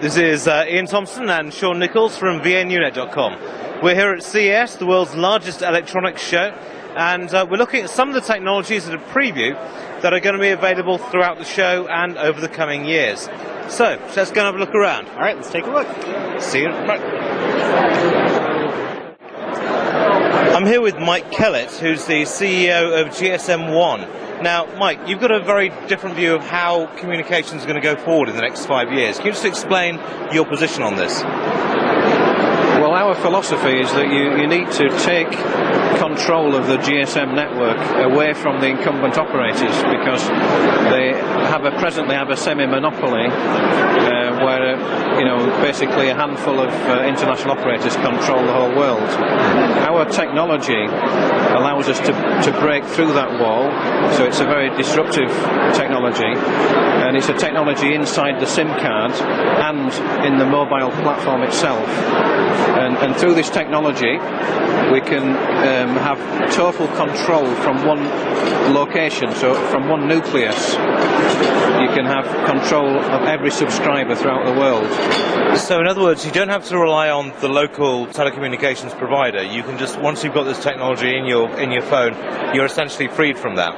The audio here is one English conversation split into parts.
This is Ian Thompson and Sean Nichols from VNUnet.com. We're here at CES, the world's largest electronics show, and we're looking at some of the technologies at a preview that are going to be available throughout the show and over the coming years. So, let's go and have a look around. All right, let's take a look. See you. I'm here with Mike Kellett, who's the CEO of GSM-1. Now, Mike, you've got a very different view of how communications is going to go forward in the next 5 years. Can you just explain your position on this? Well, our philosophy is that you need to take control of the GSM network away from the incumbent operators, because they presently have a semi-monopoly where basically a handful of international operators control the whole world. Our technology allows us to break through that wall, so it's a very disruptive technology, and it's a technology inside the SIM card and in the mobile platform itself. And through this technology we can have total control from one location, so from one nucleus you can have control of every subscriber throughout the world. So in other words, you don't have to rely on the local telecommunications provider. You can just, once you've got this technology in your phone, you're essentially freed from that.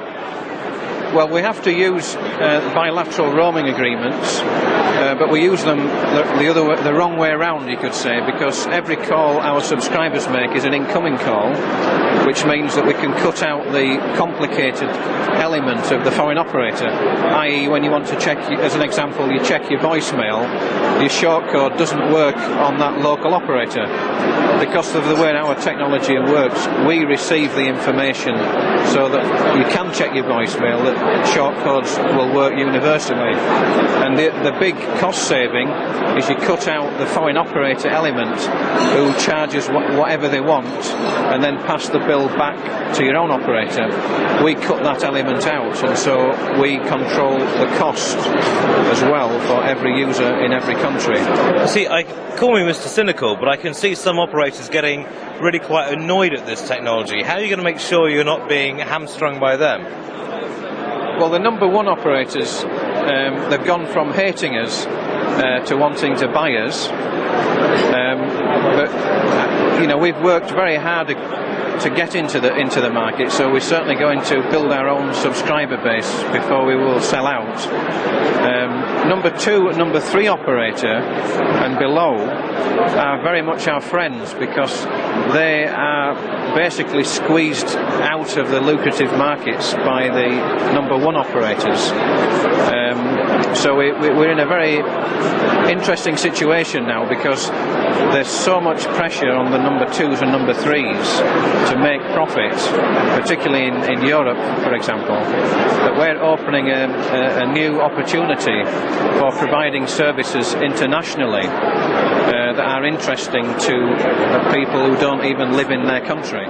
Well, we have to use bilateral roaming agreements, but we use them the wrong way around, you could say, because every call our subscribers make is an incoming call, which means that we can cut out the complicated element of the foreign operator, i.e. when you want to check, as an example, you check your voicemail, your shortcode doesn't work on that local operator. Because of the way our technology works, we receive the information so that you can check your voicemail, that shortcodes will work universally. And the big cost saving is you cut out the foreign operator element who charges whatever they want and then pass the bill back to your own operator. We cut that element out, and so we control the cost as well for every user in every country. See, call me Mr. Cynical, but I can see some operators getting really quite annoyed at this technology. How are you going to make sure you're not being hamstrung by them? Well, the number one operators, they've gone from hating us to wanting to buy us. But we've worked very hard to get into the market, so we're certainly going to build our own subscriber base before we will sell out. Number two and number three operator and below are very much our friends, because they are basically squeezed out of the lucrative markets by the number one operators. So we're in a very interesting situation now, because there's so much pressure on the number twos and number threes to make profit, particularly in Europe, for example, that we're opening a new opportunity for providing services internationally that are interesting to people who don't even live in their country.